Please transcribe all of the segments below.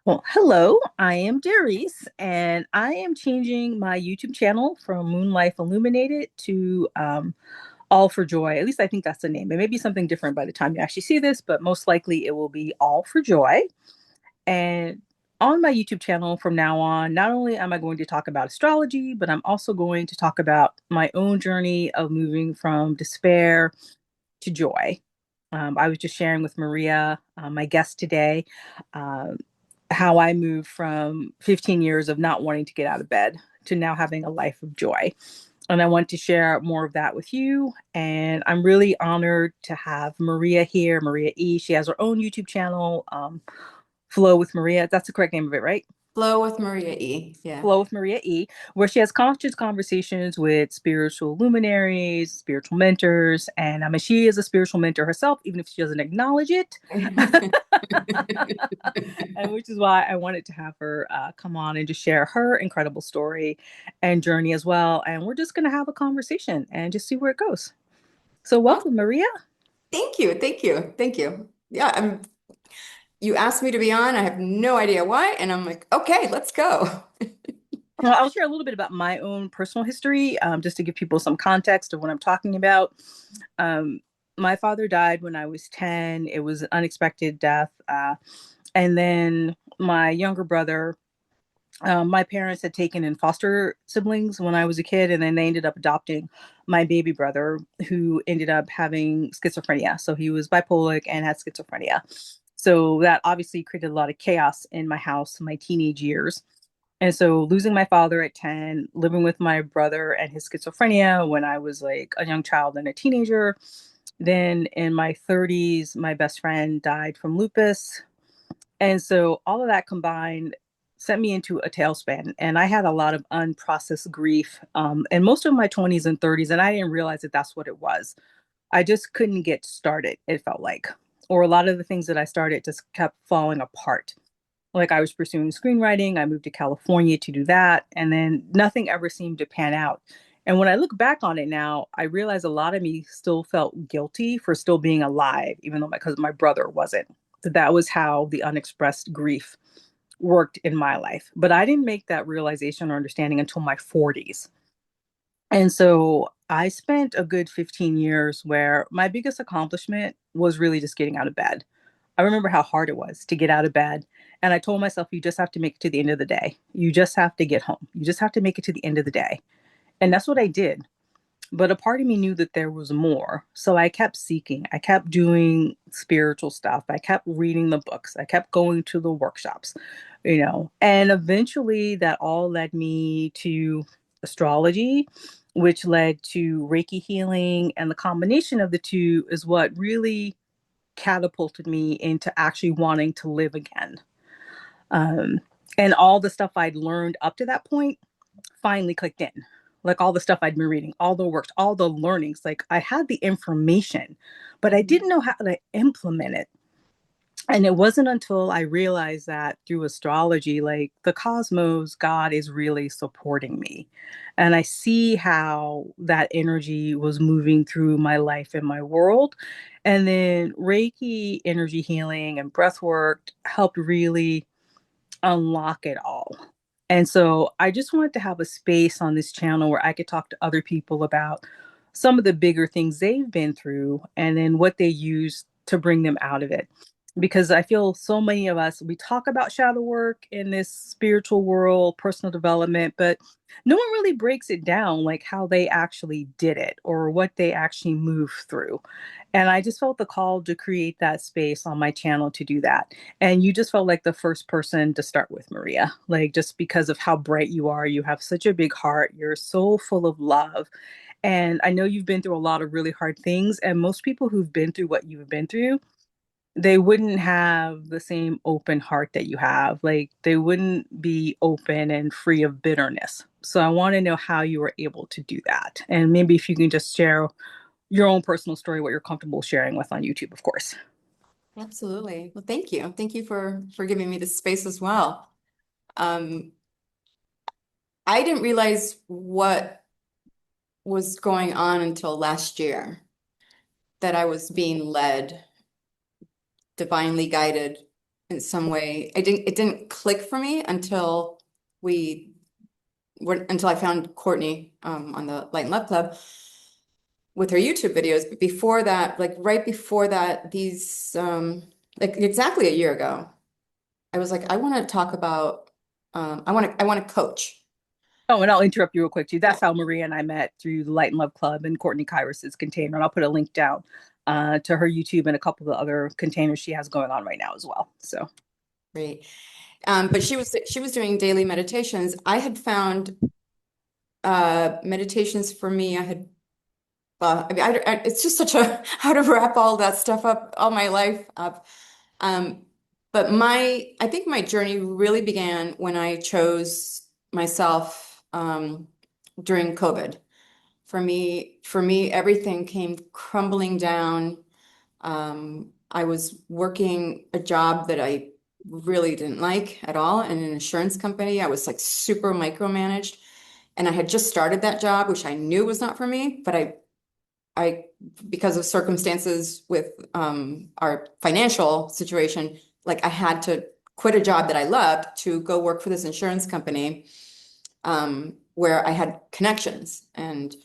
Well, hello, I am Darice, and I am changing my YouTube channel from Moon Life Illuminated to All for Joy. At least I think that's the name. It may be something different by the time you actually see this, but most likely it will be All for Joy. And on my YouTube channel from now on, not only am I going to talk about astrology, but I'm also going to talk about my own journey of moving from despair to joy. I was just sharing with Maria, my guest today, um, how I moved from 15 years of not wanting to get out of bed to now having a life of joy. And I want to share more of that with you. And I'm really honored to have Maria here, Maria E. She has her own YouTube channel, Flow with Maria. That's the correct name of it, right? Flow with Maria E. Yeah. Flow with Maria E., where she has conscious conversations with spiritual luminaries, spiritual mentors. And I mean, she is a spiritual mentor herself, even if she doesn't acknowledge it. And which is why I wanted to have her come on and just share her incredible story and journey as well. And we're just going to have a conversation and just see where it goes. So, Awesome. welcome, Maria. Thank you. Thank you. Thank you. Yeah, you asked me to be on. I have no idea why. And I'm like, okay, let's go. Well, I'll share a little bit about my own personal history, just to give people some context of what I'm talking about. Um, my father died when I was 10. It was an unexpected death. And then my younger brother, my parents had taken in foster siblings when I was a kid, and then they ended up adopting my baby brother, who ended up having schizophrenia. So he was bipolar and had schizophrenia. So that obviously created a lot of chaos in my house, my teenage years. And so losing my father at 10, living with my brother and his schizophrenia when I was like a young child and a teenager. Then in my 30s, my best friend died from lupus. And so all of that combined sent me into a tailspin. And I had a lot of unprocessed grief and most of my 20s and 30s. And I didn't realize that that's what it was. I just couldn't get started, it felt like. Or a lot of the things that I started just kept falling apart. Like I was pursuing screenwriting, I moved to California to do that. And then nothing ever seemed to pan out. And when I look back on it now, I realize a lot of me still felt guilty for still being alive, even though because my brother wasn't. That was how the unexpressed grief worked in my life. But I didn't make that realization or understanding until my 40s. And so I spent a good 15 years where my biggest accomplishment was really just getting out of bed. I remember how hard it was to get out of bed. And I told myself, you just have to make it to the end of the day. You just have to get home. You just have to make it to the end of the day. And that's what I did. But a part of me knew that there was more. So I kept seeking. I kept doing spiritual stuff. I kept reading the books. I kept going to the workshops, and eventually that all led me to astrology, which led to Reiki healing. And the combination of the two is what really catapulted me into actually wanting to live again. Um, and all the stuff I'd learned up to that point finally clicked in. Like all the stuff I'd been reading, all the works, all the learnings. Like I had the information, but I didn't know how to implement it. And it wasn't until I realized that through astrology, like the cosmos, God is really supporting me. And I see how that energy was moving through my life and my world. And then Reiki, energy healing, and breath work helped really unlock it all. And so I just wanted to have a space on this channel where I could talk to other people about some of the bigger things they've been through and then what they use to bring them out of it. Because I feel so many of us, we talk about shadow work in this spiritual world, personal development, but no one really breaks it down like how they actually did it or what they actually moved through. And I just felt the call to create that space on my channel to do that. And you just felt like the first person to start with, Maria, like just because of how bright you are. You have such a big heart. You're so full of love. And I know you've been through a lot of really hard things. And most people who've been through what you've been through, they wouldn't have the same open heart that you have. Like they wouldn't be open and free of bitterness. So I want to know how you were able to do that. And maybe if you can just share your own personal story, what you're comfortable sharing with on YouTube, of course. Absolutely. Well, thank you. Thank you for giving me this space as well. Um, I didn't realize what was going on until last year, that I was being led, divinely guided in some way. It didn't click for me until until I found Cortnie on the Light and Love Club with her YouTube videos. But before that, like right before that, these like exactly a year ago, I was like, I want to talk about I want to coach. Oh, and I'll interrupt you real quick too. That's how Maria and I met through the Light and Love Club and Cortnie Kairos' container. And I'll put a link down to her YouTube and a couple of the other containers she has going on right now as well. So, Great. But she was doing daily meditations. I had found meditations for me. I had I mean, it's just such a how to wrap all that stuff up, all my life up. Um, but I think my journey really began when I chose myself during COVID. For me, everything came crumbling down. I was working a job that I really didn't like at all in an insurance company. I was like super micromanaged, and I had just started that job, which I knew was not for me, but I, because of circumstances with our financial situation, like I had to quit a job that I loved to go work for this insurance company where I had connections. And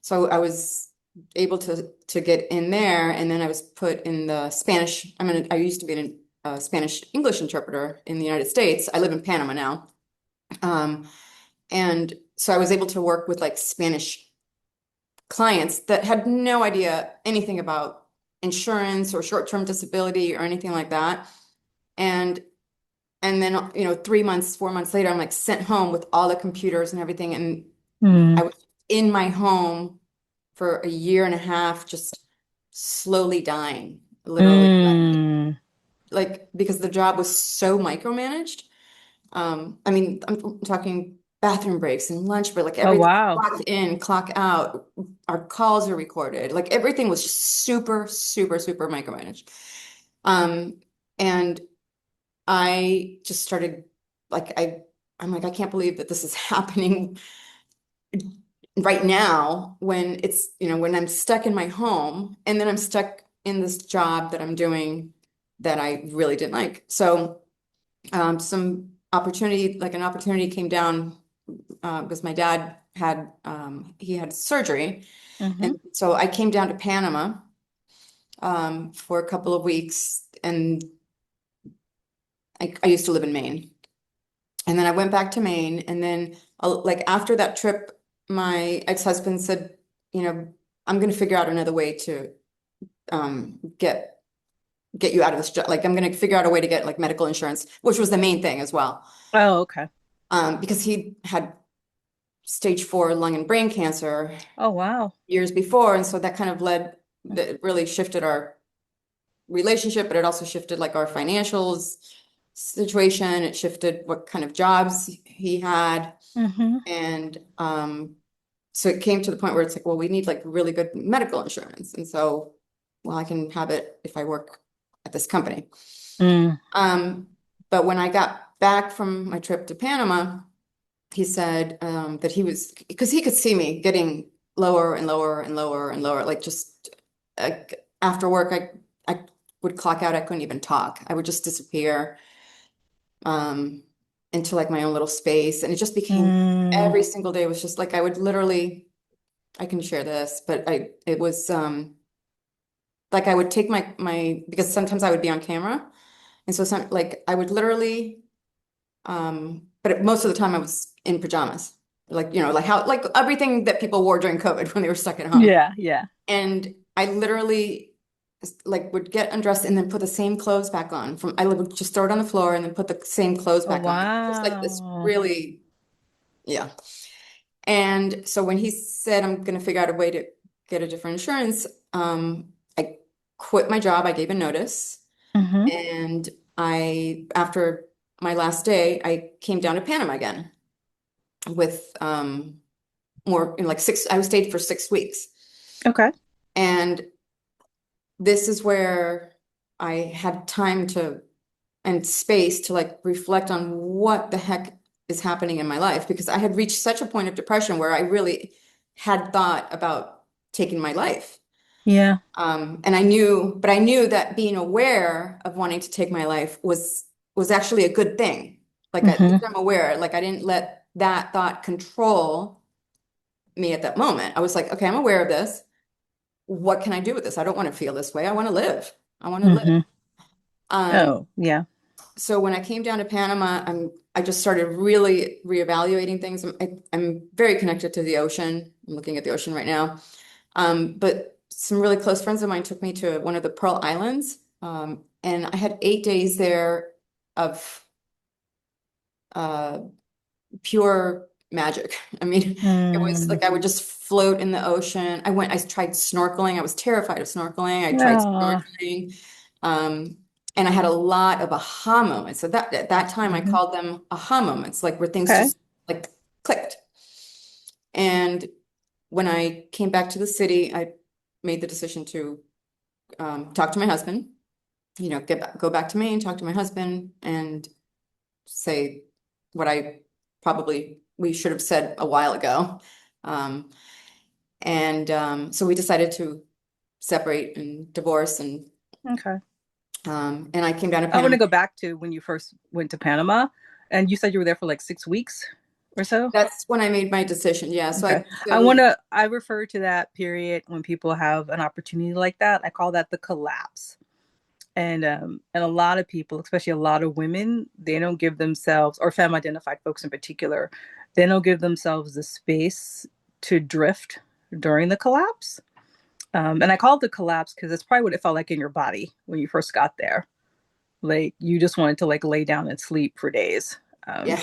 so I was able to get in there, and then I was put in the Spanish. I used to be a Spanish English interpreter in the United States. I live in Panama now. And so I was able to work with like Spanish clients that had no idea anything about insurance or short-term disability or anything like that. And then, 3 months, 4 months later, I'm like sent home with all the computers and everything. And I mm, was in my home for a year and a half, just slowly dying, literally, mm. like because the job was so micromanaged. I mean, I'm talking bathroom breaks and lunch break, like Oh, everything wow. clock in, clock out. Our calls are recorded. Like everything was just super, super, super micromanaged. Um, and I just started like I'm like, I can't believe that this is happening right now when when I'm stuck in my home and then I'm stuck in this job that I'm doing that I really didn't like. So an opportunity came down because my dad had he had surgery, Mm-hmm. and so I came down to Panama for a couple of weeks, and I used to live in Maine, and then I went back to Maine, and then like after that trip, my ex-husband said, I'm going to figure out another way to get you out of this job. Like I'm going to figure out a way to get like medical insurance, which was the main thing as well. Oh, okay. Because he had stage 4 lung and brain cancer Oh, wow. years before. And so that kind of that really shifted our relationship, but it also shifted like our financials situation. It shifted what kind of jobs he had. Mm-hmm. And so it came to the point where it's like, well, we need like really good medical insurance. And so, well, I can have it if I work at this company. Mm. But when I got back from my trip to Panama, he said that because he could see me getting lower and lower and lower and lower, like just after work, I would clock out. I couldn't even talk. I would just disappear um, into like my own little space. And it just became Mm. every single day was just like I would literally, I can share this, but it was like I would take because sometimes I would be on camera. And so like I would literally but most of the time I was in pajamas, like, like like everything that people wore during COVID when they were stuck at home. Yeah, yeah. And I literally like would get undressed and then put the same clothes back on I would just throw it on the floor and then put the same clothes Oh, back on. Just like this wow. really, yeah. And so when he said, I'm going to figure out a way to get a different insurance, I quit my job. I gave a notice. Mm-hmm. And after my last day, I came down to Panama again with more in like I stayed for 6 weeks. Okay. And this is where I had time and space to like reflect on what the heck is happening in my life, because I had reached such a point of depression where I really had thought about taking my life. Yeah. And I knew that being aware of wanting to take my life was was actually a good thing. Like at Mm-hmm. least I'm aware, like I didn't let that thought control me at that moment. I was like, okay, I'm aware of this. What can I do with this? I don't want to feel this way. I want to live. I want to live. Mm-hmm. Um, Oh, yeah. so when I came down to Panama, I just started really reevaluating things. I'm very connected to the ocean. I'm looking at the ocean right now. But some really close friends of mine took me to one of the Pearl Islands. And I had 8 days there of uh, pure magic. I mean, it was Mm. like I would just float in the ocean. I tried snorkeling. I was terrified of snorkeling. I tried Ah. snorkeling. Um, and I had a lot of aha moments. So that at that time I Mm-hmm. called them aha moments, like where things Okay. just like clicked. And when I came back to the city, I made the decision to talk to my husband, go back to Maine, talk to my husband, and say what I probably we should have said a while ago. Um, and so we decided to separate and divorce, Okay. and I came down to I want Panama. to go back to when you first went to Panama, and you said you were there for like 6 weeks or so. That's when I made my decision. Yeah. So Okay. I refer to that period when people have an opportunity like that. I call that the collapse. And a lot of people, especially a lot of women, they don't give themselves, or femme identified folks in particular, they don't give themselves the space to drift during the collapse. And I call it the collapse because it's probably what it felt like in your body when you first got there. Like you just wanted to like lay down and sleep for days. Um, yeah,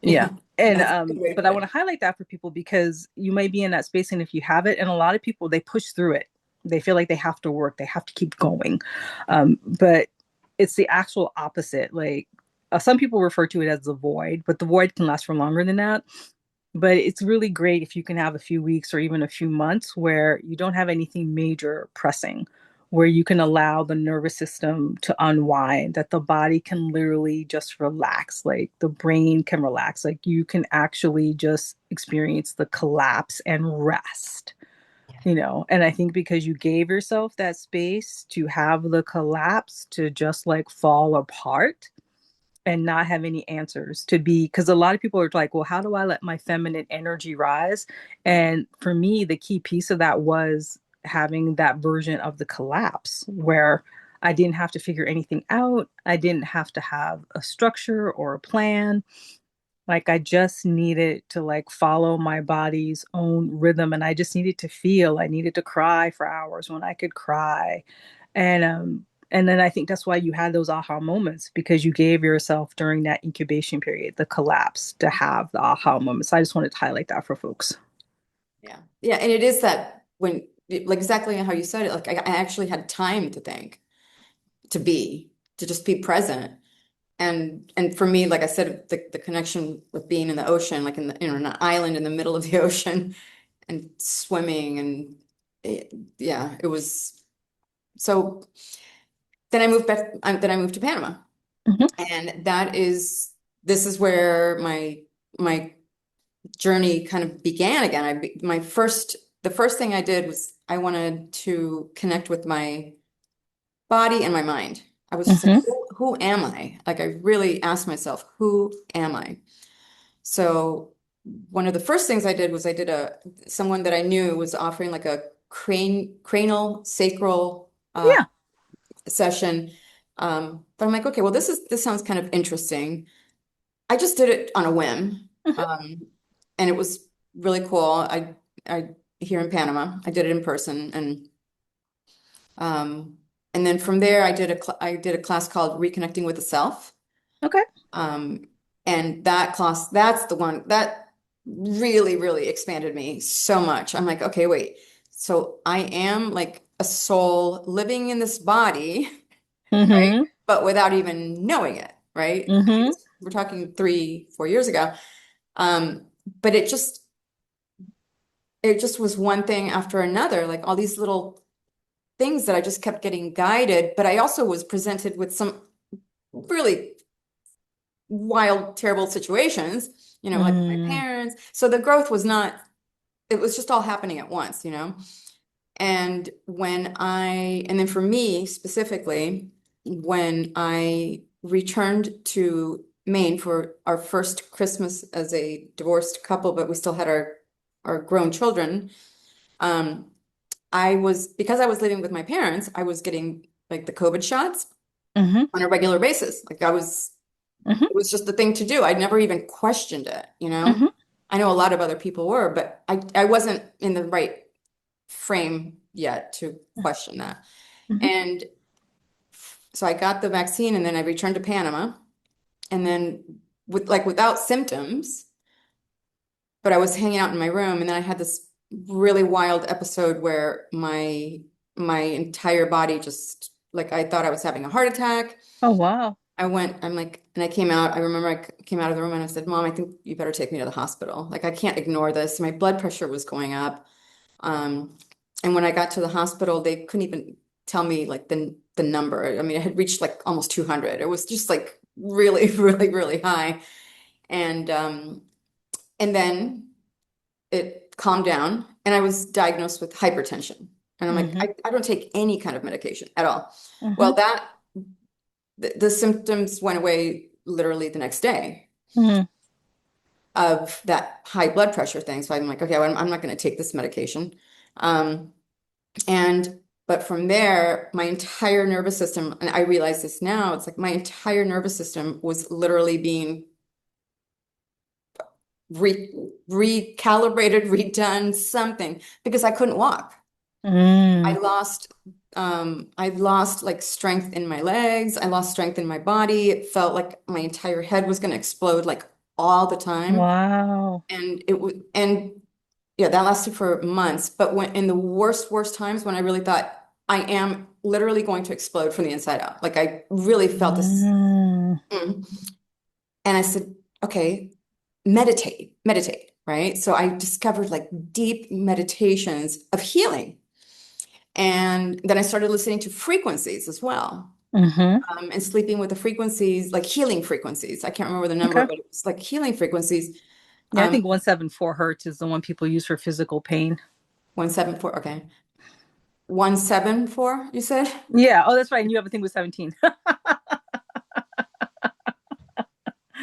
yeah. yeah, And that's a good way to but I put want it. to highlight that for people because you might be in that space, and if you have it, and a lot of people they push through it. They feel like they have to work, they have to keep going. But it's the actual opposite. Like some people refer to it as the void, but the void can last for longer than that. But it's really great if you can have a few weeks or even a few months where you don't have anything major pressing, where you can allow the nervous system to unwind, that the body can literally just relax, like the brain can relax, like you can actually just experience the collapse and rest, And I think because you gave yourself that space to have the collapse to just like fall apart and not have any answers to be, because a lot of people are like, well, how do I let my feminine energy rise? And for me, the key piece of that was having that version of the collapse where I didn't have to figure anything out. I didn't have to have a structure or a plan. Like I just needed to like follow my body's own rhythm, and I just needed to feel. I needed to cry for hours when I could cry. And then I think that's why you had those aha moments, because you gave yourself during that incubation period, the collapse, to have the aha moments. So I just wanted to highlight that for folks. Yeah, yeah, and it is that when like exactly how you said it. Like I actually had time to think, to just be present. And for me, like I said, the connection with being in the ocean, like an island in the middle of the ocean and swimming yeah, it was so then I moved back, then I moved to Panama. Mm-hmm. And this is where my journey kind of began again. The first thing I did was I wanted to connect with my body and my mind. I was just like, Mm-hmm. who am I? Like I really asked myself, who am I? So one of the first things I did was I did someone that I knew was offering like a cranial sacral Yeah. session. But I'm like, okay, well, this sounds kind of interesting. I just did it on a whim. Mm-hmm. And it was really cool. I here in Panama, I did it in person, um, and then from there, I did a class called Reconnecting with the Self. Okay. Um, and that class, that's the one that really, really expanded me so much. I'm like, okay, wait. So I am like a soul living in this body, right? Mm-hmm. But without even knowing it, right? Mm-hmm. We're talking 3, 4 years ago. Um, but it just was one thing after another, like all these little things that I just kept getting guided. But I also was presented with some really wild, terrible situations, like with my Mm. parents. So the growth was not, it was just all happening at once. And then for me specifically, when I returned to Maine for our first Christmas as a divorced couple, but we still had our grown children. Because I was living with my parents, I was getting like the COVID shots Mm-hmm. on a regular basis. Mm-hmm. It was just the thing to do. I'd never even questioned it, you know? Mm-hmm. I know a lot of other people were, but I wasn't in the right frame yet to question that. Mm-hmm. And so I got the vaccine and then I returned to Panama. And then without symptoms, but I was hanging out in my room and then I had this really wild episode where my entire body just like I thought I was having a heart attack. Oh, wow. I'm like, and I came out. I remember came out of the room and I said, Mom, I think you better take me to the hospital. Like, I can't ignore this. My blood pressure was going up. Um, and when I got to the hospital, they couldn't even tell me like the number. I mean, it had reached like almost 200. It was just like really, really, really high. And um, and then it calmed down and I was diagnosed with hypertension. And I'm like, Mm-hmm. I don't take any kind of medication at all. Mm-hmm. Well, the symptoms went away literally the next day Mm-hmm. of that high blood pressure thing. So I'm like, okay, well, I'm not going to take this medication. Um, and but from there, my entire nervous system, and I realize this now, it's like my entire nervous system was literally being recalibrated, redone, something because I couldn't walk. I Mm. lost I lost like strength in my legs. I lost strength in my body. It felt like my entire head was going to explode like all the time. Wow. And yeah, that lasted for months. But when in the worst times when I really thought I am literally going to explode from the inside out. Like I really felt this. Mm. Mm. And I said, okay, meditate, right? So I discovered like deep meditations of healing. And then I started listening to frequencies as well. Mm-hmm. And sleeping with the frequencies, like healing frequencies. I can't remember the number, Okay. but it was like healing frequencies. Yeah, I Um, think 174 hertz is the one people use for physical pain. 174, okay. 174, you said? Yeah. Oh, that's right. And you have a thing with 17.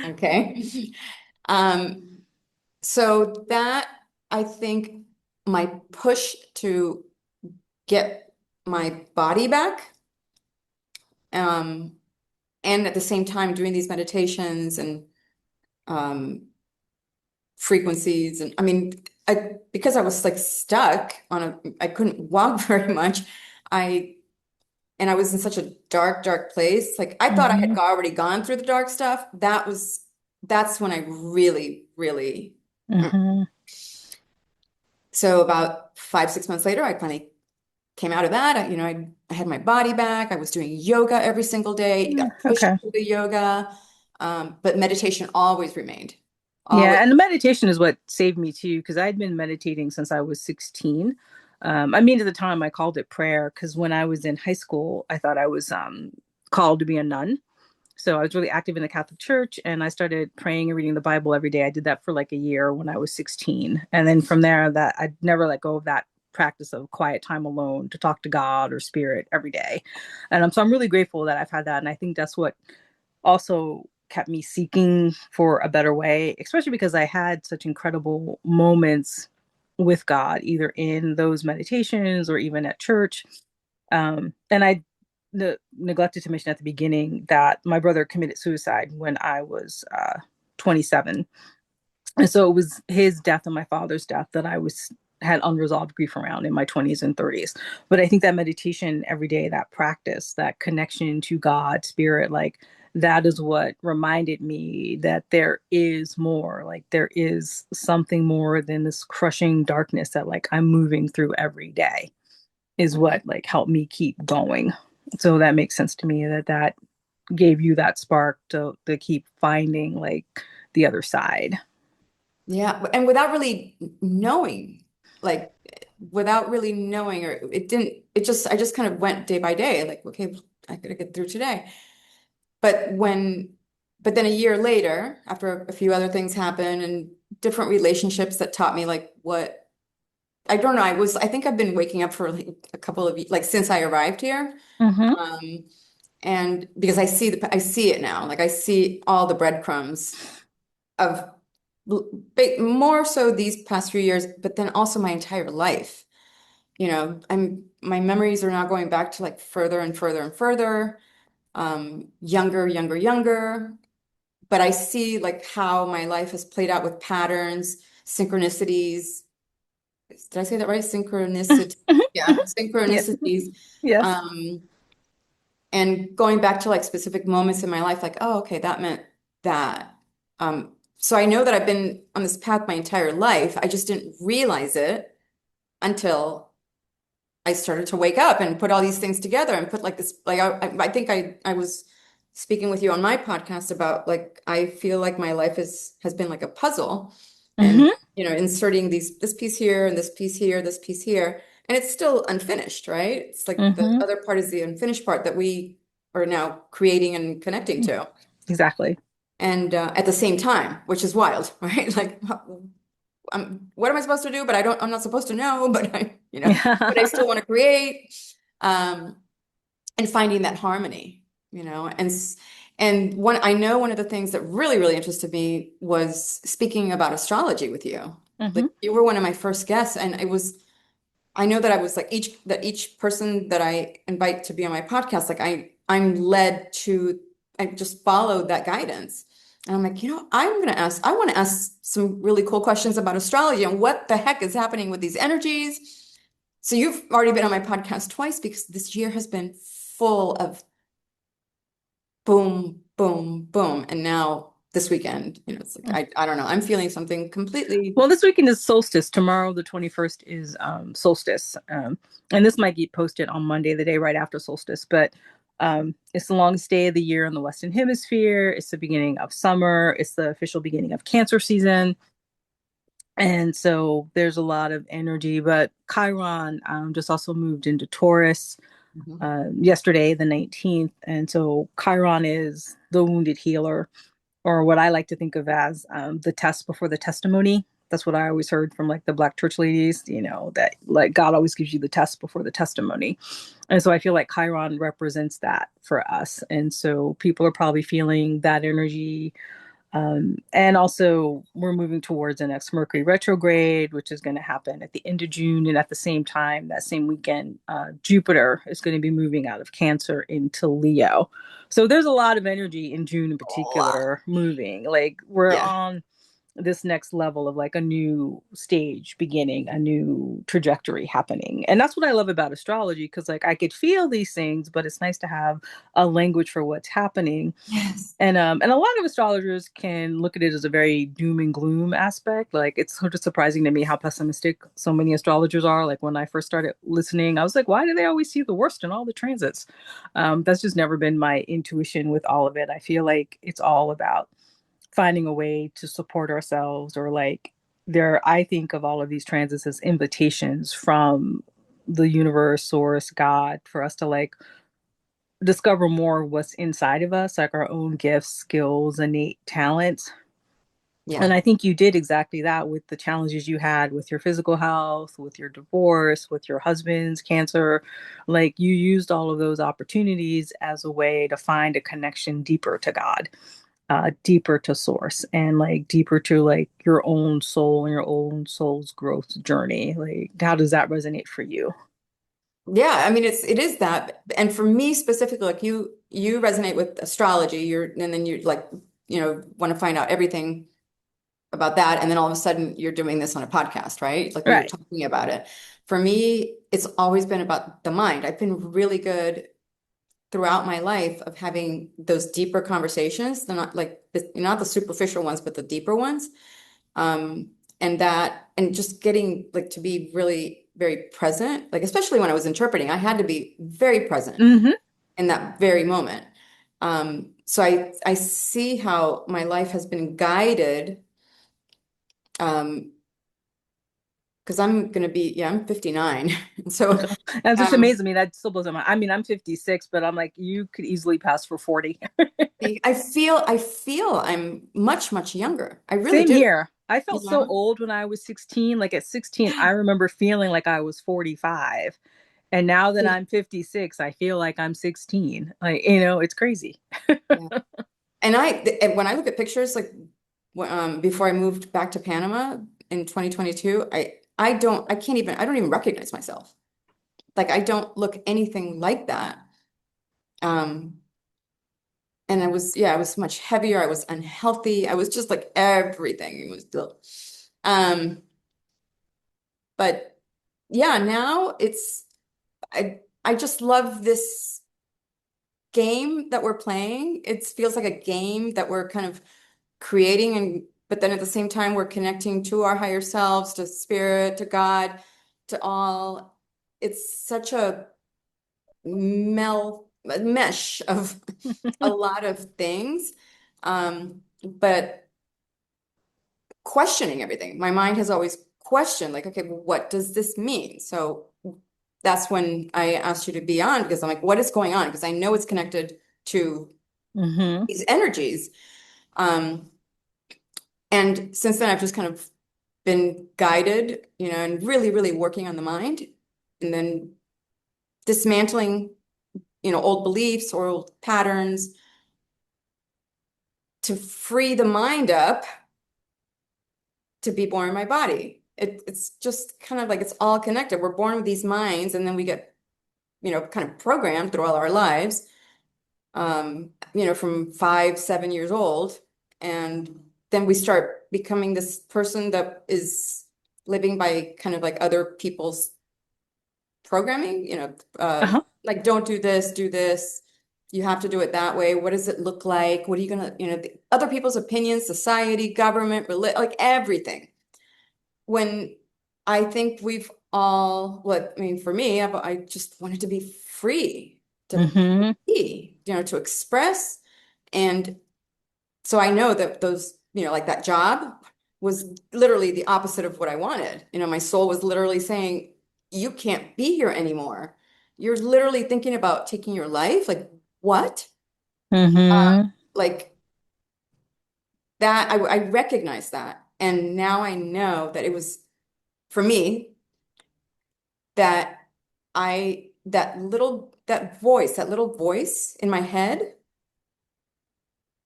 Okay. Um, so that I think my push to get my body back, um, and at the same time doing these meditations and um, frequencies, and I mean, because I was like stuck on I couldn't walk very much. I and I was in such a dark place. Like I thought I had Mm-hmm. already gone through the dark stuff. That's when I really. Mm-hmm. So about 5, 6 months later, I finally came out of that. I had my body back. I was doing yoga every single day. I pushed Okay. through the yoga, but meditation always remained. Always. Yeah, and the meditation is what saved me too, because I'd been meditating since I was 16. I mean, at the time I called it prayer because when I was in high school, I thought I was called to be a nun. So I was really active in the Catholic Church and I started praying and reading the Bible every day. I did that for like a year when I was 16. And then from there, that I'd never let go of that practice of quiet time alone to talk to God or spirit every day. And so I'm really grateful that I've had that. And I think that's what also kept me seeking for a better way, especially because I had such incredible moments with God, either in those meditations or even at church. And I neglected to mention at the beginning that my brother committed suicide when I was 27. And so it was his death and my father's death that I was had unresolved grief around in my 20s and 30s. But I think that meditation every day, that practice, that connection to God, spirit, like that is what reminded me that there is more, like there is something more than this crushing darkness that like I'm moving through every day is what like helped me keep going. So that makes sense to me that gave you that spark to keep finding like the other side. Yeah, and without really knowing, like without really knowing, or I just kind of went day by day, like, okay, I gotta get through today. But but then a year later, after a few other things happen and different relationships that taught me like what, I don't know, I think I've been waking up for like a couple of, like since I arrived here. Mm-hmm. Um, And because I see it now, like I see all the breadcrumbs of more so these past few years, but then also my entire life. My memories are now going back to like further and further and further, younger, younger, younger. But I see like how my life has played out with patterns, synchronicities. Did I say that right? Synchronicity. Yeah, Yeah. synchronicities. Yes. Um, and going back to like specific moments in my life, like, oh, okay, that meant that. So I know that I've been on this path my entire life. I just didn't realize it until I started to wake up and put all these things together and put like this, like I think I was speaking with you on my podcast about like I feel like my life has been like a puzzle and Hmm. inserting this piece here and this piece here, this piece here, and it's still unfinished, right? It's like the Hmm. other part is the unfinished part that we are now creating and connecting to. Exactly. And at the same time, which is wild, right? Like what am I supposed to do? But I'm not supposed to know, but but I still want to create. Um, and finding that harmony, and I know one of the things that really, really interested me was speaking about astrology with you. Like Hmm. you were one of my first guests, and I know that I was like each person that I invite to be on my podcast, like I'm led to, I just followed that guidance. And I'm like, I want to ask some really cool questions about astrology and what the heck is happening with these energies. So you've already been on my podcast twice because this year has been full of boom, boom, boom. And now this weekend, it's like, I don't know. I'm feeling something completely. Well, this weekend is solstice. Tomorrow, the 21st, is solstice. And this might get posted on Monday, the day right after solstice. But it's the longest day of the year in the Western Hemisphere. It's the beginning of summer. It's the official beginning of Cancer season. And so there's a lot of energy. But Chiron just also moved into Taurus Mhm. yesterday, the 19th. And so Chiron is the wounded healer, or what I like to think of as the test before the testimony. That's what I always heard from like the Black church ladies, that like God always gives you the test before the testimony. And so I feel like Chiron represents that for us. And so people are probably feeling that energy. And also, we're moving towards the next Mercury retrograde, which is going to happen at the end of June. And at the same time, that same weekend, Jupiter is going to be moving out of Cancer into Leo. So there's a lot of energy in June in A lot. particular moving. Like we're Yeah. on this next level of like a new stage beginning, a new trajectory happening. And that's what I love about astrology, because like I could feel these things, but it's nice to have a language for what's happening. Yes. And a lot of astrologers can look at it as a very doom and gloom aspect. Like it's sort of surprising to me how pessimistic so many astrologers are. Like when I first started listening, I was like, why do they always see the worst in all the transits? That's just never been my intuition with all of it. I feel like it's all about finding a way to support ourselves, or like I think of all of these transits as invitations from the universe, source, God, for us to like discover more of what's inside of us, like our own gifts, skills, innate talents. Yeah. And I think you did exactly that with the challenges you had with your physical health, with your divorce, with your husband's cancer. Like you used all of those opportunities as a way to find a connection deeper to God, deeper to source, and like deeper to like your own soul and your own soul's growth journey. Like, how does that resonate for you? Yeah. I mean, it is that. And for me specifically, like you resonate with astrology, and then you like, want to find out everything about that. And then all of a sudden you're doing this on a podcast, right? Like we were Right. talking about it. For me, it's always been about the mind. I've been really good throughout my life of having those deeper conversations. They're not like not the superficial ones, but the deeper ones. Um, and just getting like to be really very present, like especially when I was interpreting, I had to be very present Mm-hmm. in that very moment. So I see how my life has been guided. Um, because I'm gonna be, yeah, I'm 59. So That's just um amazing. I mean, that still blows my mind. I mean, I'm 56, but I'm like, you could easily pass for 40. I feel I'm much, much younger. I really Same do. here. I You felt so know? old when I was 16. Like at 16, I remember feeling like I was 45. And now that I'm 56, I feel like I'm 16. Like, it's crazy. Yeah. And when I look at pictures, like before I moved back to Panama in 2022, I can't even, I don't even recognize myself. Like I don't look anything like that. Um, and I was much heavier. I was unhealthy. I was just like everything. It was ugh. Um, but yeah, now I just love this game that we're playing. It feels like a game that we're kind of creating, and but then at the same time we're connecting to our higher selves, to spirit, to God, to all. It's such a a mesh of a lot of things. But questioning everything. My mind has always questioned, like, okay, well, what does this mean? So that's when I asked you to be on, because I'm like, what is going on? Because I know it's connected to Hmm. these energies. Um, and since then, I've just kind of been guided, and really, really working on the mind, and then dismantling, old beliefs or old patterns to free the mind up to be born in my body. It's just kind of like it's all connected. We're born with these minds, and then we get, kind of programmed through all our lives, from 5, 7 years old. And then we start becoming this person that is living by kind of like other people's programming, Uh-huh. like don't do this, do this. You have to do it that way. What does it look like? What are you gonna, other people's opinions, society, government, like everything. When I think we've all, what I mean, for me, I just wanted to be free to Hmm. be, to express. And so I know that those, like that job was literally the opposite of what I wanted. My soul was literally saying, you can't be here anymore. You're literally thinking about taking your life. Like, what? Hmm. Like that, I recognize that. And now I know that it was for me that that little voice in my head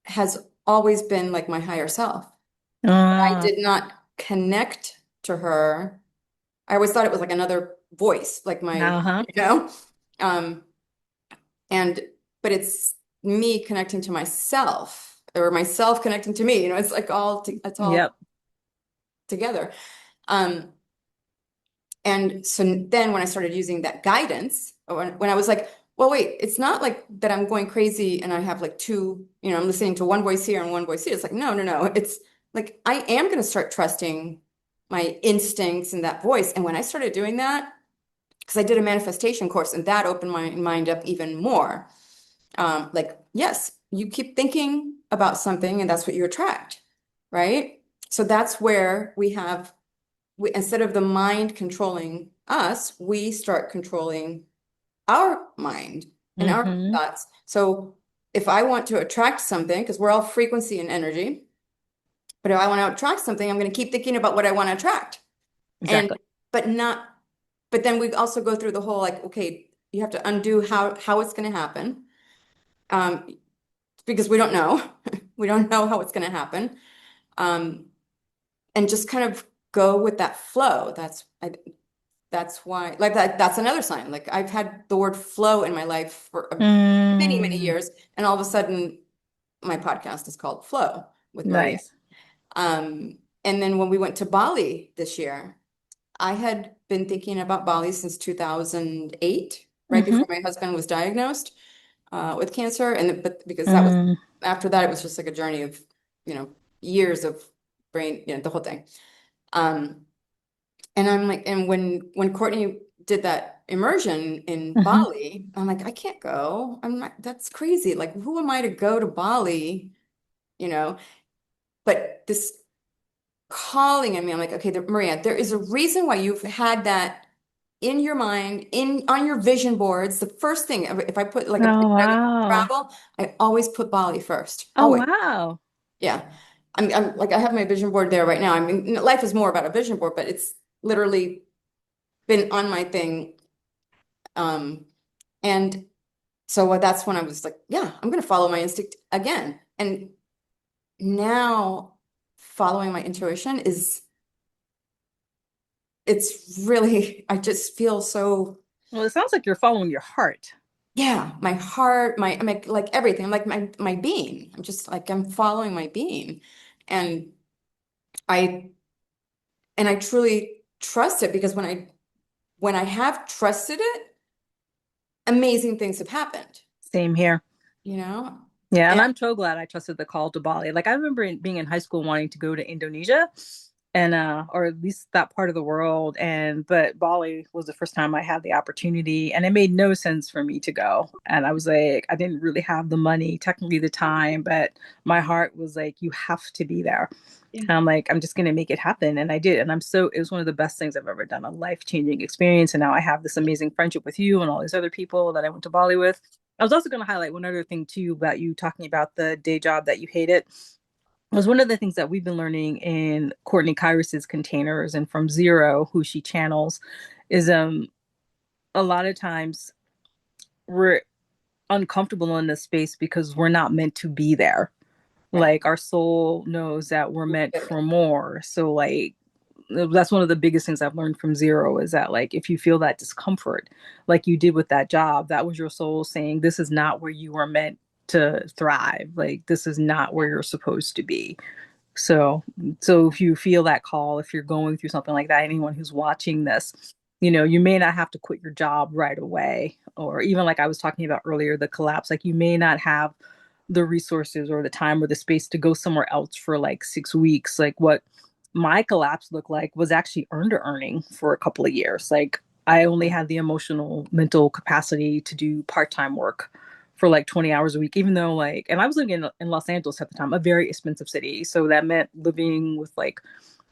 has always been like my higher self. I Uh, did not connect to her. I always thought it was like another voice, like uh-huh. um, and but it's me connecting to myself or myself connecting to me. It's like it's all Yep. together. Um, and so then when I started using that guidance, or when I was like, well, wait, it's not like that I'm going crazy and I have like two, I'm listening to one voice here and one voice here. It's like, no, no, no. It's like I am going to start trusting my instincts and that voice. And when I started doing that, because I did a manifestation course and that opened my mind up even more. Like, yes, you keep thinking about something and that's what you attract, right? So that's where instead of the mind controlling us, we start controlling our mind and our Hmm. thoughts. So if I want to attract something, because we're all frequency and energy, but if I want to attract something, I'm going to keep thinking about what I want to attract. And Exactly. but not, but then we also go through the whole like, okay, you have to undo how it's going to happen. Um, because we don't know. We don't know how it's going to happen. Um, and just kind of go with that flow. That's why, like that's another sign. Like I've had the word flow in my life for many, many Mm, years, and all of a sudden, my podcast is called Flow with Maria. nice. And then when we went to Bali this year, I had been thinking about Bali since 2008, right Hmm. before my husband was diagnosed with cancer, but because that was Mm, after that, it was just like a journey of, you know, years of brain, the whole thing. Um, And I'm like, and when Courtney did that immersion in hmm. Bali, I'm like, I can't go. I'm not, that's crazy. Like, who am I to go to Bali? You know, but this calling at me, I'm like, okay, Maria, there is a reason why you've had that in your mind, in on your vision boards. The first thing, if I put like a place Oh, I would wow. travel, I always put Bali first. Oh, Always. wow. Yeah. I'm like, I have my vision board there right now. I mean, life is more about a vision board, but it's literally been on my thing Um, and so that's when I was like, yeah, I'm going to follow my instinct again. And now following my intuition it's really, I just feel so, Well, it sounds like you're following your heart. yeah, my heart, like everything, like my being. I'm just like, I'm following my being. And I, and I truly trust it because when I have trusted it, amazing things have happened, Same here. you know? Yeah, and And I'm so glad I trusted the call to Bali. Like I remember being in high school wanting to go to Indonesia and or at least that part of the world, and but Bali was the first time I had the opportunity, and it made no sense for me to go. And I was like, I didn't really have the money, technically the time, but my heart was like, you have to be there. yeah. And I'm like, I'm just gonna make it happen. And I did. And it was one of the best things I've ever done, a life-changing experience. And now I have this amazing friendship with you and all these other people that I went to Bali with. I was also going to highlight one other thing too about you talking about the day job that you hated. Was one of the things that we've been learning in Cortnie Kairos's containers and from Zero, who she channels, is a lot of times we're uncomfortable in this space because we're not meant to be there. Right. Like our soul knows that we're meant for more. So like that's one of the biggest things I've learned from Zero is that like if you feel that discomfort, like you did with that job, that was your soul saying this is not where you are meant to thrive. Like this is not where you're supposed to be. So so if you feel that call, if you're going through something like that, anyone who's watching this, you know, you may not have to quit your job right away. Or even like I was talking about earlier, the collapse, like you may not have the resources or the time or the space to go somewhere else for like 6 weeks. Like what my collapse looked like was actually earned earning for a couple of years. Like I only had the emotional mental capacity to do part-time work for like 20 hours a week, even though like, and I was living in Los Angeles at the time, a very expensive city. So that meant living with like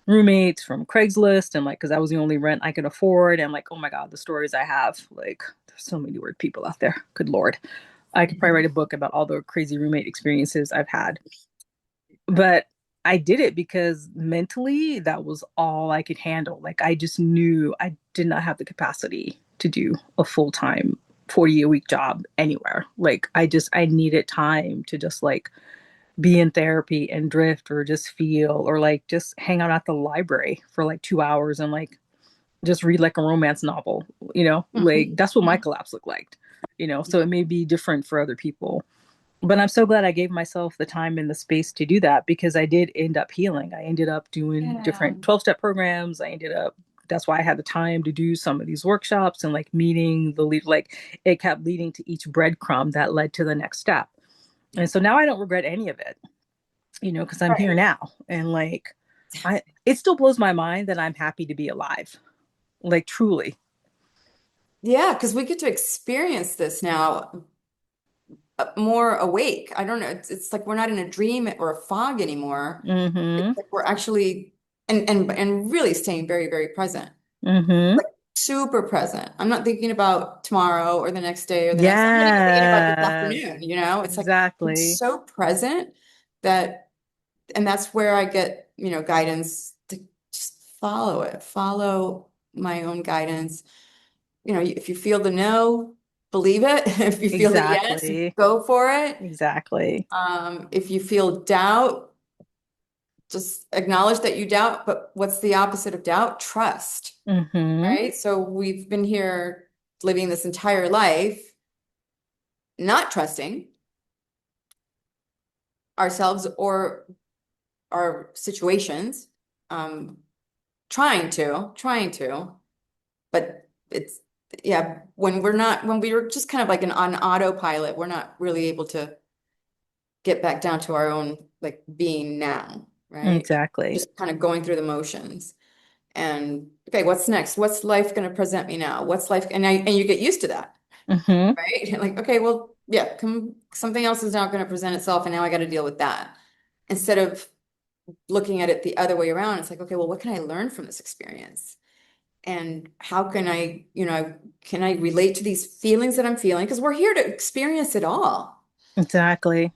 roommates from Craigslist and like, cause that was the only rent I could afford. And like, oh my God, the stories I have, like there's so many weird people out there. Good Lord. I could probably write a book about all the crazy roommate experiences I've had. But I did it because mentally that was all I could handle. Like I just knew I did not have the capacity to do a full-time 40 a week job anywhere. Like I needed time to just like be in therapy and drift or just feel or like just hang out at the library for like 2 hours and like just read like a romance novel, you know, like Mhm. that's what my collapse looked like, you know, so it may be different for other people. But I'm so glad I gave myself the time and the space to do that because I did end up healing. I ended up doing Yeah. different 12-step programs. That's why I had the time to do some of these workshops and like meeting the lead, like it kept leading to each breadcrumb that led to the next step. And so now I don't regret any of it, you know, because I'm here Right. now. And like, it still blows my mind that I'm happy to be alive, like truly. Yeah, because we get to experience this now more awake. I don't know. It's like we're not in a dream or a fog anymore. It's Mm like we're actually and really staying very, very present. hmm. Mm hmm. Like super present. I'm not thinking about tomorrow or the next day or the next. I'm not even thinking about this Yes, afternoon, you know? It's like I'm exactly. so present that and that's where I get, guidance to just follow it, follow my own guidance. If you feel the no, believe it. If you feel the yes, Exactly. go for it. Exactly. If you feel doubt, just acknowledge that you doubt, but what's the opposite of doubt? Trust, Mm-hmm. right? So we've been here living this entire life not trusting ourselves or our situations, um, trying to, but it's yeah, when we were just kind of like on autopilot, we're not really able to get back down to our own like being now, right? Exactly. Just kind of going through the motions. And okay, what's next? What's life going to present me now? What's life? And you get used to that, Mm-hmm. right? Like, okay, well, yeah, something else is now going to present itself, and now I got to deal with that. Instead of looking at it the other way around, it's like, okay, well, what can I learn from this experience? And how can can I relate to these feelings that I'm feeling? Because we're here to experience it all. Exactly.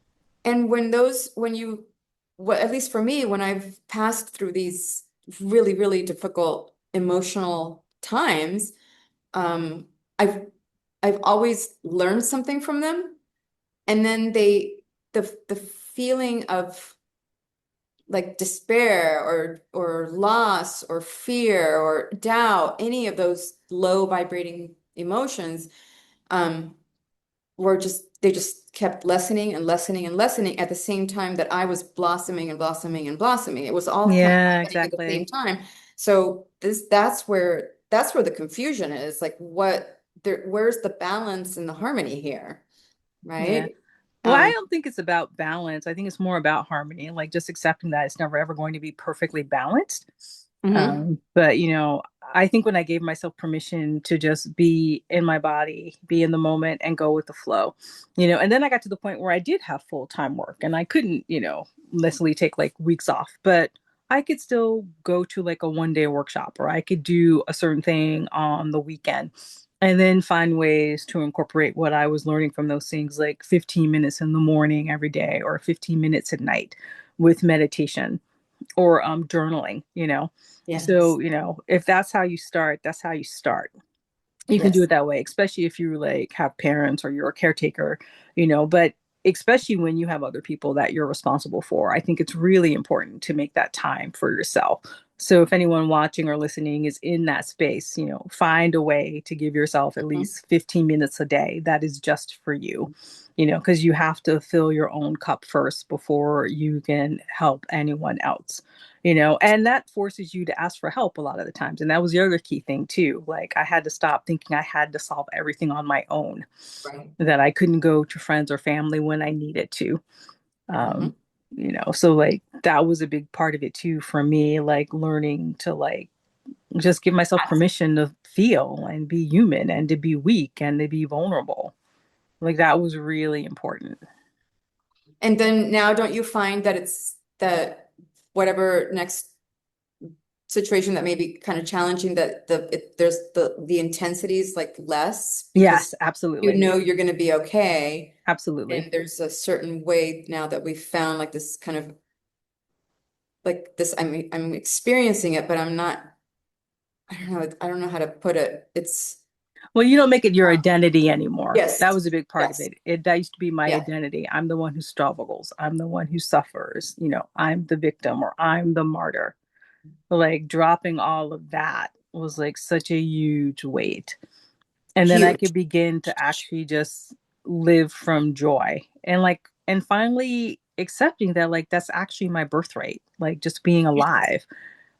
And what at least for me, when I've passed through these really, really difficult emotional times, um, I've I've always learned something from them. And then the feeling of like despair or loss or fear or doubt, any of those low vibrating emotions, um, were just they just kept lessening and lessening and lessening at the same time that I was blossoming and blossoming and blossoming. It was all kind of Yeah, happening at the same exactly. time. So that's where the confusion is. Like where's the balance and the harmony here? Yeah. Right? Well, I Um, don't think it's about balance. I think it's more about harmony, like just accepting that it's never ever going to be perfectly balanced. mhm. But I think when I gave myself permission to just be in my body, be in the moment, and go with the flow, and then I got to the point where I did have full time work, and I couldn't, necessarily take like weeks off, but I could still go to like a 1 day workshop, or I could do a certain thing on the weekend and then find ways to incorporate what I was learning from those things, like 15 minutes in the morning every day or 15 minutes at night with meditation or journaling. Yes. So, if that's how you start, that's how you start. You can do Yes. it that way, especially if you like have parents or you're a caretaker, but especially when you have other people that you're responsible for. I think it's really important to make that time for yourself. So if anyone watching or listening is in that space, find a way to give yourself at Mhm. least 15 minutes a day that is just for you, because you have to fill your own cup first before you can help anyone else. And that forces you to ask for help a lot of the times. And that was the other key thing too. Like I had to stop thinking I had to solve everything on my own, Right. that I couldn't go to friends or family when I needed to. Mhm. um so like that was a big part of it too for me, like learning to like just give myself permission to feel and be human and to be weak and to be vulnerable. Like that was really important. And then now, don't you find that it's that whatever next situation that may be kind of challenging, that there's the intensity is like less because Yes, you absolutely. know you're going to be okay, Absolutely. and there's a certain way now that we've found like this kind of like this. I'm experiencing it, but I'm not. I don't know how to put it. It's Well, you don't make it your identity anymore. yes, That was a big part of yes, it. That used to be my yeah, identity. I'm the one who struggles. I'm the one who suffers. I'm the victim or I'm the martyr. Like dropping all of that was like such a huge weight. And then I huge. could begin to actually just live from joy and finally accepting that like that's actually my birthright. Like just being alive.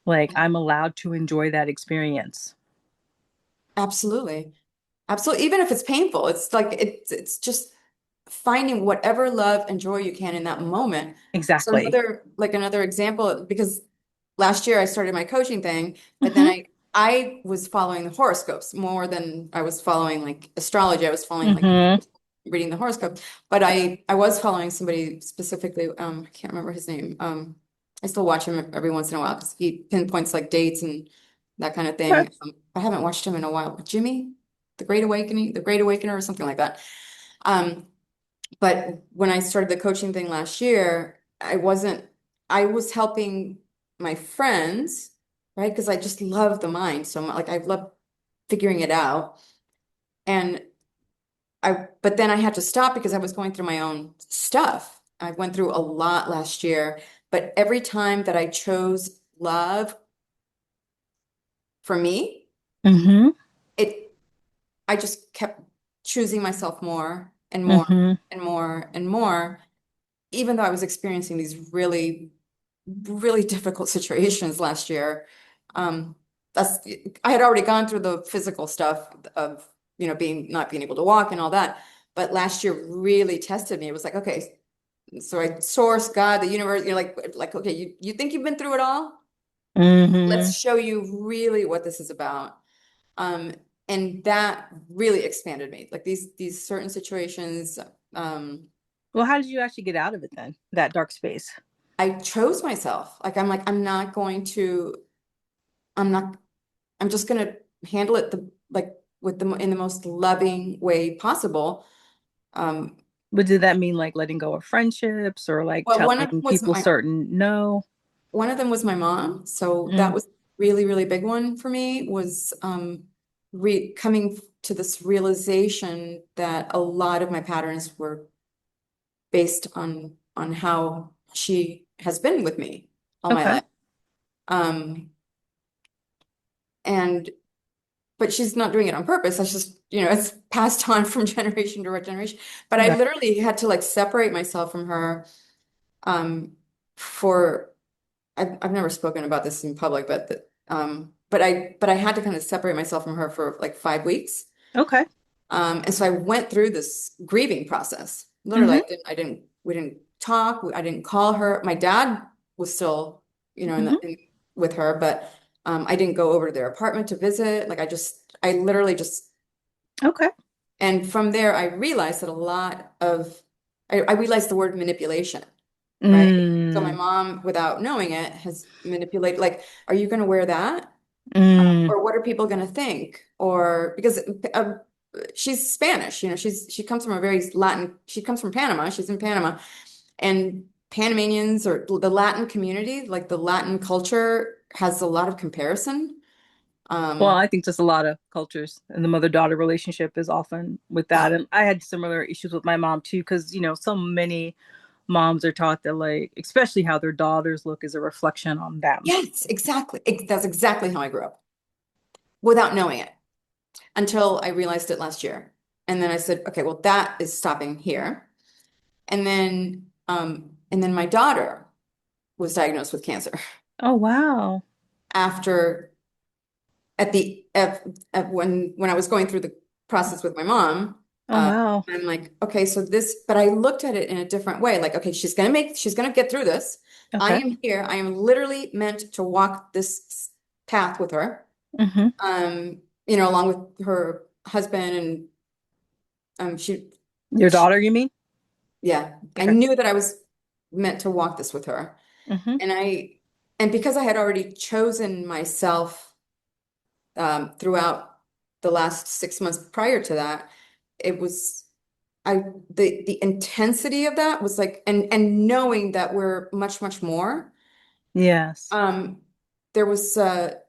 Like I'm allowed to enjoy that experience. Absolutely. Absolutely. Even if it's painful, it's like it's just finding whatever love and joy you can in that moment. So Exactly. another example, because last year I started my coaching thing, but then Hmm. I was following the horoscopes more than I was following like astrology. I was following like Hmm. reading the horoscope. But I was following somebody specifically, I can't remember his name. I still watch him every once in a while because he pinpoints like dates and that kind of thing. I haven't watched him in a while. Jimmy, the Great Awakening, the Great Awakener, or something like that. Um, but when I started the coaching thing last year, I was helping my friends, right? Because I just love the mind so much. Like I love figuring it out. And but then I had to stop because I was going through my own stuff. I went through a lot last year, but every time that I chose love for me, Hmm. it I just kept choosing myself more and more Hmm. and more and more, even though I was experiencing these really, really difficult situations last year. Um, that's I had already gone through the physical stuff of, being not being able to walk and all that. But last year really tested me. It was like, okay, so I source, God, the universe, like, okay, you think you've been through it all? Let's Hmm. show you really what this is about. Um, and that really expanded me. Like these certain situations, um, Well, how did you actually get out of it then? That dark space? I chose myself. Like, I'm not going to, I'm not, I'm just gonna handle it with the in the most loving way possible. Um, But did that mean like letting go of friendships or like well, letting people certain no? one of them was my mom. So that Mm. was really, really big one for me was, re coming to this realization that a lot of my patterns were based on how she has been with me all my Okay. life. Um, and but she's not doing it on purpose. That's just, it's passed on from generation to generation. But I Right. literally had to like separate myself from her um for I've never spoken about this in public, but I had to kind of separate myself from her for like 5 weeks. Okay. And so I went through this grieving process. Literally, Mm-hmm. we didn't talk. I didn't call her. My dad was still, Mm-hmm. with her, but I didn't go over to their apartment to visit. Like I literally just, Okay. and from there, I realized that I realized the word manipulation, right? So my Mm. mom, without knowing it, has manipulated, like, are you going to wear that? Mm. Or what are people going to think? Or because she's Spanish, she comes from a very Latin, she comes from Panama, she's in Panama, and Panamanians or the Latin community, like the Latin culture has a lot of comparison. Well, Um, I think just a lot of cultures and the mother-daughter relationship is often with that. oh, And I had similar issues with my mom too, because so many moms are taught that like, especially how their daughters look is a reflection on them. yes, exactly. That's exactly how I grew up without knowing it until I realized it last year. And then I said, okay, well, that is stopping here. And then my daughter was diagnosed with cancer Oh, wow. after at the at when I was going through the process with my mom. Oh, wow. I'm like, okay, so but I looked at it in a different way. Like, okay, she's gonna get through this. I Okay. am here. I am literally meant to walk this path with her. Mm-hmm. Along with her husband and she Your daughter, you mean? yeah, I Okay. knew that I was meant to walk this with her. Mm-hmm. And because I had already chosen myself throughout the last 6 months prior to that, it was the intensity of that was like, and knowing that we're much, much more, Yes. um, there was the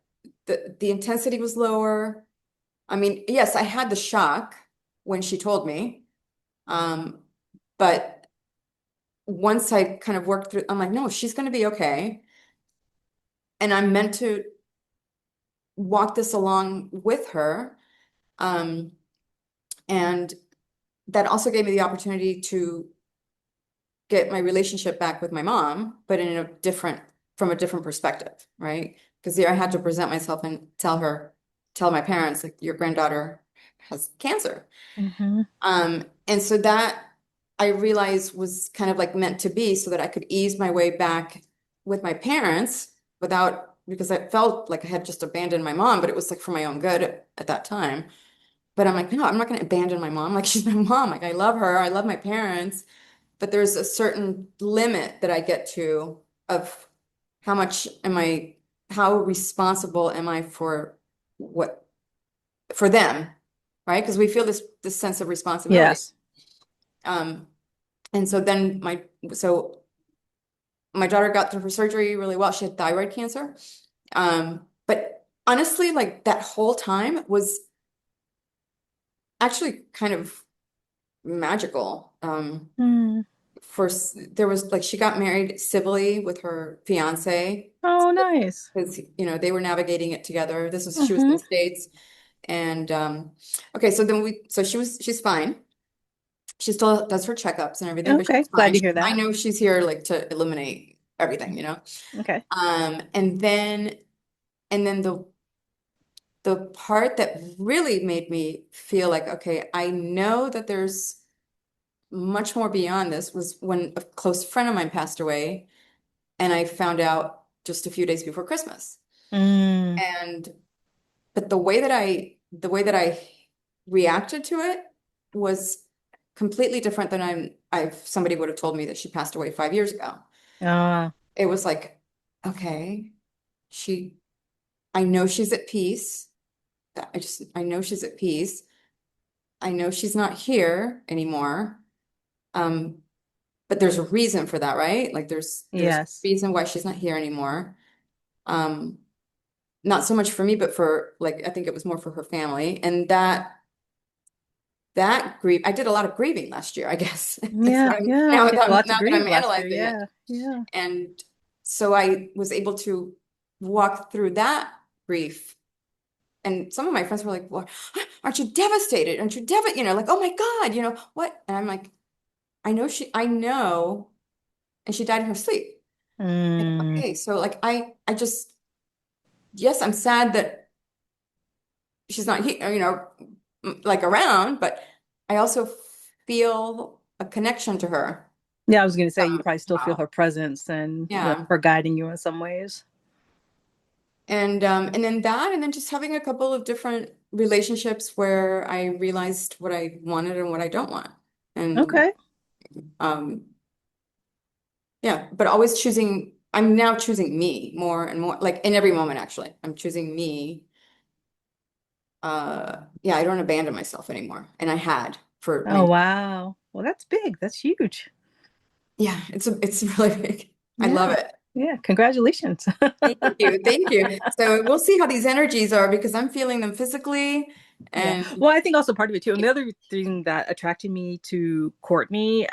intensity was lower. I mean, yes, I had the shock when she told me, um, but once I kind of worked through, I'm like, no, she's going to be okay, and I'm meant to walk this along with her. Um, and that also gave me the opportunity to get my relationship back with my mom, but from a different perspective, right? Because there I had to present myself and tell my parents, like, your granddaughter has cancer. Mm-hmm. And so that I realized was kind of like meant to be so that I could ease my way back with my parents because I felt like I had just abandoned my mom, but it was like for my own good at that time. But I'm like, no, I'm not going to abandon my mom. Like, she's my mom. Like, I love her. I love my parents. But there's a certain limit that I get to of how much how responsible am I what, for them, right? Because we feel this sense of responsibility. Yes. Um, and so my daughter got through her surgery really well. She had thyroid cancer. But honestly, like that whole time was actually kind of magical. Mm. There was like she got married civilly with her fiance Oh, nice. because they were navigating it together. She was in Mm-hmm. the States, and okay, so she's fine. She still does her checkups and everything, but Okay. she's Glad fine. to hear I that. know she's here like to eliminate everything. Okay. And then the part that really made me feel like, okay, I know that there's much more beyond this was when a close friend of mine passed away, and I found out just a few days before Christmas. Mm. And but the way that I reacted to it was completely different than somebody would have told me that she passed away 5 years ago. Ah, It was like, okay, she I know she's at peace. I know she's at peace. I know she's not here anymore. Um, but there's a reason for that, right? Like there's a yes. reason why she's not here anymore. Um, not so much for me, but for like, I think it was more for her family. And that grief, I did a lot of grieving last year, I guess. It's Yeah, what I'm, yeah. now You had that a lot to now that grieve I'm last year. analyzing it. Yeah, yeah. And so I was able to walk through that grief. And some of my friends were like, well, aren't you devastated? Aren't you like, oh my God, what? And I'm like, I know. And she died in her sleep. Like, Mm. okay, so like I just, yes, I'm sad that she's not here, like around, but I also feel a connection to her. Yeah, I was gonna say you probably still feel Wow. her presence and Yeah. her guiding you in some ways. And then that, and then just having a couple of different relationships where I realized what I wanted and what I don't want. And Okay. um yeah, but always I'm now choosing me more and more, like in every moment actually. I'm choosing me. Yeah, I don't abandon myself anymore. And I had for Oh many. wow. Well, that's big. That's huge. Yeah, it's really big. I love Yeah. it. Yeah. Congratulations. Thank you. Thank you. So we'll see how these energies are because I'm feeling them physically Yeah. and Well, I think also part of it too. And the other thing that attracted me to Courtney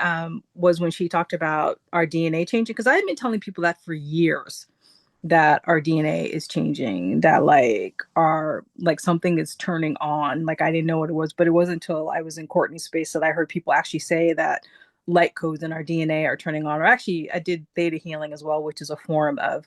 was when she talked about our DNA changing. Because I've been telling people that for years, that our DNA is changing, that like our like something is turning on. Like I didn't know what it was, but it wasn't until I was in Courtney's space that I heard people actually say that light codes in our DNA are turning on. Or actually, I did theta healing as well, which is a form of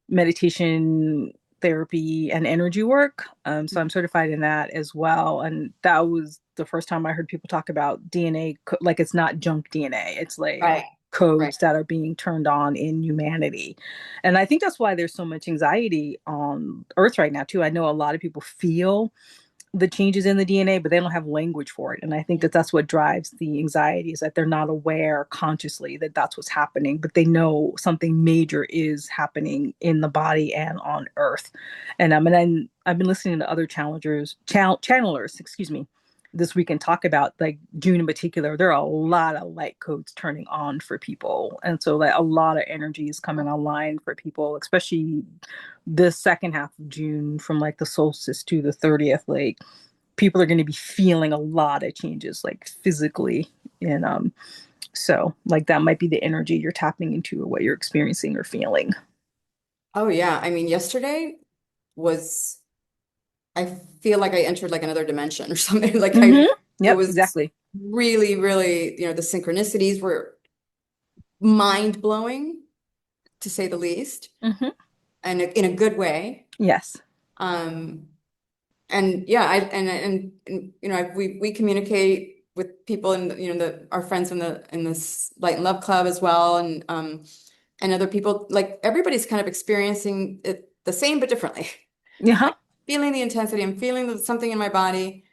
meditation, therapy, and energy work. So I'm certified in that as well. And that was the first time I heard people talk about DNA, like it's not junk DNA. It's like right. Right. codes that are being turned on in humanity. And I think that's why there's so much anxiety on Earth right now, too. I know a lot of people feel the changes in the DNA, but they don't have language for it. And I think that that's what drives the anxiety is that they're not aware consciously that that's what's happening, but they know something major is happening in the body and on Earth. And then I've been listening to other channelers, excuse me, this week and talk about like June in particular. There are a lot of light codes turning on for people, and so like a lot of energy is coming online for people, especially the second half of June from like the solstice to the 30th. Like people are going to be feeling a lot of changes like physically, and so like that might be the energy you're tapping into or what you're experiencing or feeling. Oh yeah. I mean, yesterday was I feel like I entered like another dimension or something. Like Mm-hmm. it Yep, was exactly. really, really, the synchronicities were mind blowing to say the least, Mm-hmm. and in a good way. Yes. Um, and yeah, we communicate with people and our friends in this Light and Love Club as well, and other people. Like everybody's kind of experiencing it the same but differently. Yeah. Like feeling the intensity, I'm feeling something in my body.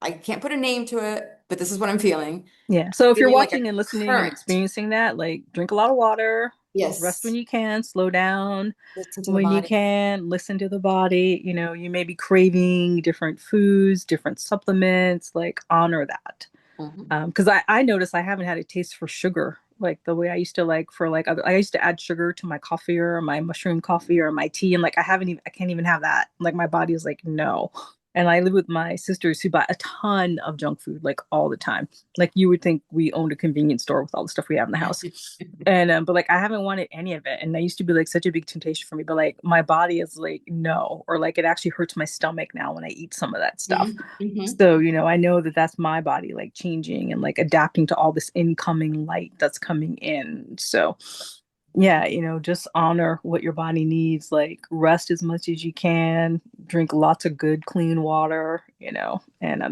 I can't put a name to it, but this is what I'm feeling. Yeah. So if you're Feeling like a watching and listening and current. experiencing that, like drink a lot of water, rest when Yes. you can, slow down Listen to the when you body. can, listen to the body. You may be craving different foods, different supplements, like honor that. Mhm. Because I noticed I haven't had a taste for sugar like the way I used to like for like other I used to add sugar to my coffee or my mushroom coffee or my tea and like I can't even have that. Like my body is like no. And I live with my sisters who buy a ton of junk food like all the time. Like you would think we owned a convenience store with all the stuff we have in the house. And but like I haven't wanted any of it. And that used to be like such a big temptation for me. But like my body is like no, or like it actually hurts my stomach now when I eat some of that stuff. Mhm. Mhm. So, I know that that's my body like changing and like adapting to all this incoming light that's coming in. So, yeah, just honor what your body needs, like rest as much as you can, drink lots of good, clean water, and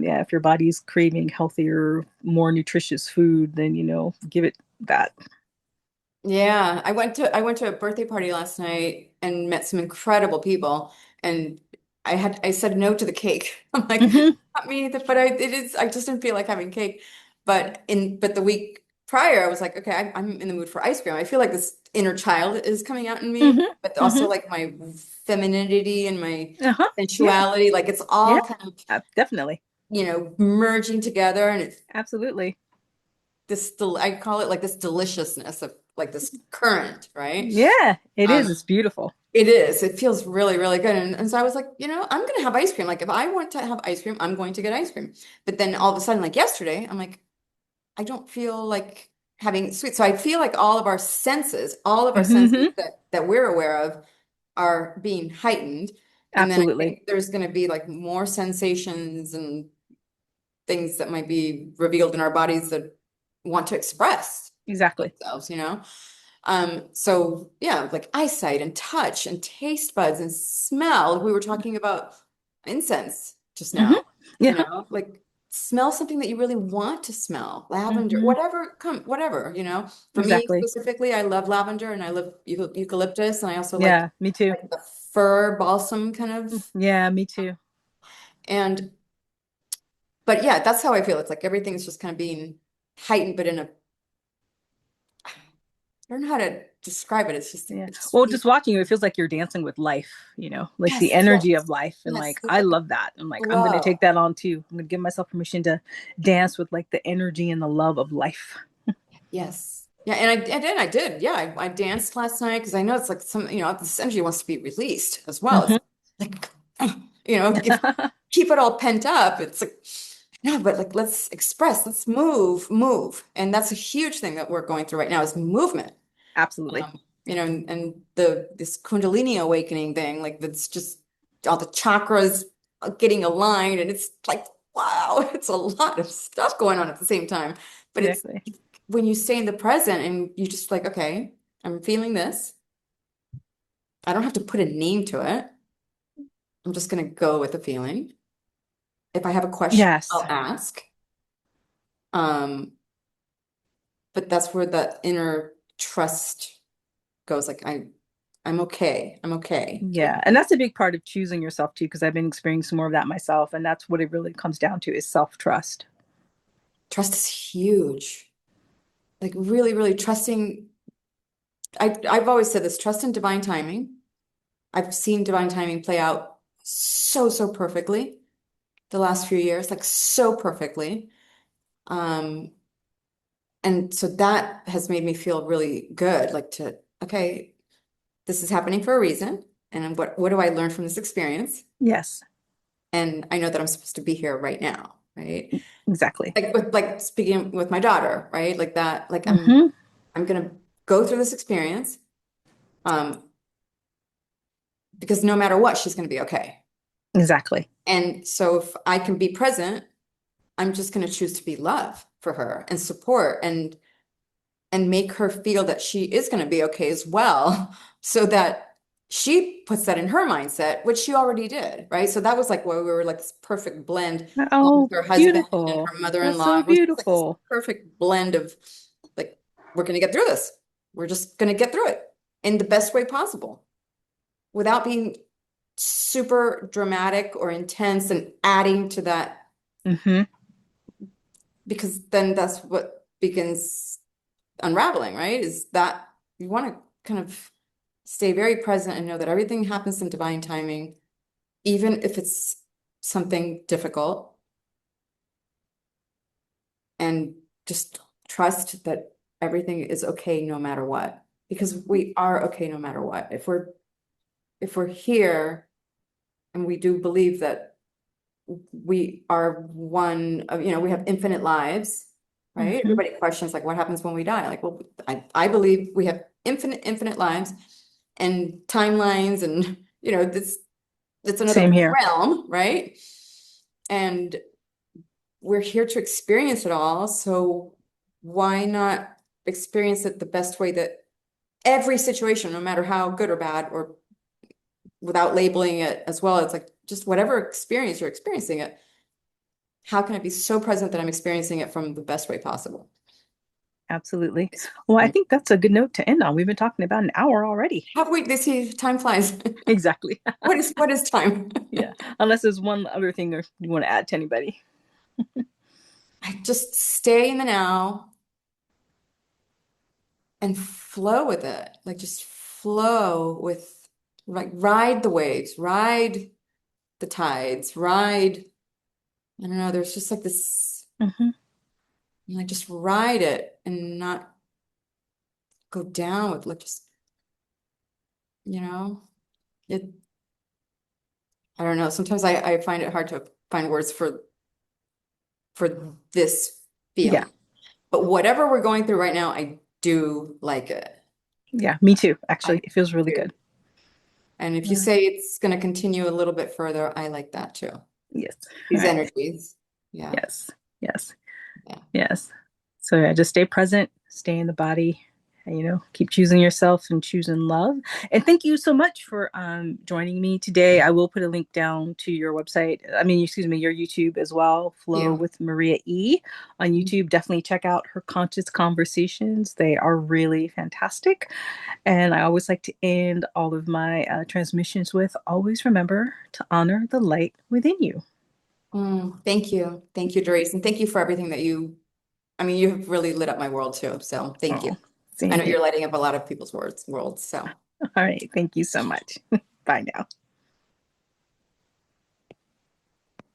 yeah, if your body's craving healthier, more nutritious food, then, give it that. Yeah, I went to a birthday party last night and met some incredible people, and I said no to the cake. I'm like, Hmm. not me, but I just didn't feel like having cake. But the week prior, I was like, okay, I'm in the mood for ice cream. I feel like this inner child is coming out in me, Hmm. but Hmm. also like my femininity and my Uh-huh. Yeah. sensuality, like it's Yeah. all kind of, Definitely. merging together, and it's Absolutely. I call it like this deliciousness of like this current, right? Yeah, it is. Um, It's beautiful. It is. It feels really, really good. And so I was like, I'm going to have ice cream. Like if I want to have ice cream, I'm going to get ice cream. But then all of a sudden, like yesterday, I'm like, I don't feel like having sweet. So I feel like all of our senses Hmm. that we're aware of are being heightened. And then I Absolutely. think there's going to be like more sensations and things that might be revealed in our bodies that want to express Exactly. themselves. So yeah, like eyesight and touch and taste buds and smell. We were talking about incense just Hmm. now, Yeah. like smell something that you really want to smell. Lavender, Hmm. whatever. For me Exactly. specifically, I love lavender and I love eucalyptus and I also Yeah, me too. like the fir balsam kind of. Yeah, me too. And but yeah, that's how I feel. It's like everything's just kind of being heightened, but in a I don't know how to describe it. It's just Yeah. it's Well, sweet. just watching you, it feels like you're dancing with life, like the Yes, yes, energy of life. And yes. like, It's I like a love that. And like, I'm going to flow. take that on too. I'm going to give myself permission to dance with like the energy and the love of life. Yes. Yeah, and I did. Yeah, I danced last night because I know it's like this energy wants to be released as well. Hmm. It's like, if keep it all pent up, it's like, no, but like let's express, let's move. And that's a huge thing that we're going through right now is movement. Absolutely. And this Kundalini awakening thing, like that's just all the chakras getting aligned, and it's like, wow, it's a lot of stuff going on at the same time. But it's Exactly. when you stay in the present and you just like, okay, I'm feeling this. I don't have to put a name to it. I'm just gonna go with the feeling. If I have a question, Yes. I'll ask. Um, but that's where the inner trust goes. Like I'm okay. I'm okay. Yeah. And that's a big part of choosing yourself too, because I've been experiencing more of that myself. And that's what it really comes down to is self-trust. Trust is huge. Like really, really trusting. I've always said this, trust in divine timing. I've seen divine timing play out so, so perfectly the last few years, like so perfectly. Um, and so that has made me feel really good, like okay, this is happening for a reason. And what do I learn from this experience? Yes. And I know that I'm supposed to be here right now, right? Exactly. Like speaking with my daughter, right? Like that, like Hmm. I'm gonna go through this experience. Um, because no matter what, she's gonna be okay. Exactly. And so if I can be present, I'm just going to choose to be love for her and support and make her feel that she is going to be okay as well, so that she puts that in her mindset, which she already did, right? So that was like where we were like this perfect blend, along Oh, with her husband and beautiful. her That's mother-in-law. so It was just like this beautiful. perfect blend of like, we're going to get through this. We're just going to get through it in the best way possible without being super dramatic or intense and adding to that, Hmm. because then that's what begins unraveling, right? Is that you want to kind of stay very present and know that everything happens in divine timing, even if it's something difficult, and just trust that everything is okay no matter what. Because we are okay no matter what. If we're here and we do believe that we are one of, we have infinite lives, right? Hmm. Everybody questions like what happens when we die? Like, well, I believe we have infinite lives and timelines and this it's another Same here. realm, right? And we're here to experience it all. So why not experience it the best way that every situation, no matter how good or bad, or without labeling it as well, it's like just whatever experience you're experiencing it, how can I be so present that I'm experiencing it from the best way possible? Absolutely. Well, I think that's a good note to end on. We've been talking about an hour already. Have we, they see time flies. Exactly. What is time? Yeah. Unless there's one other thing or you want to add to anybody. I just stay in the now and flow with it. Like just flow with, like, ride the waves, ride the tides, ride. I don't know, there's just like this, Hmm. like just ride it and not go down with like just, you know. it, I don't know. Sometimes I find it hard to find words for this Yeah. feeling. But whatever we're going through right now, I do like it. Yeah. Me too. I Actually, it feels really do. good. And if you Yeah. say it's going to continue a little bit further, I like that too. Yes. All These right. energies. Yeah. Yes. Yes. Yeah. Yes. So yeah, just stay present, stay in the body, and, keep choosing yourself and choosing love. And thank you so much for joining me today. I will put a link down to your website. I mean, excuse me, your YouTube as well. Flow You. with Maria E on YouTube. Definitely check out her conscious conversations. They are really fantastic. And I always like to end all of my transmissions with always remember to honor the light within you. Thank you. Thank you, Darice. And thank you for everything that I mean, you've really lit up my world too. So thank you. Oh, I same know here. you're lighting up a lot of people's worlds. So. All right. Thank you so much. Bye now.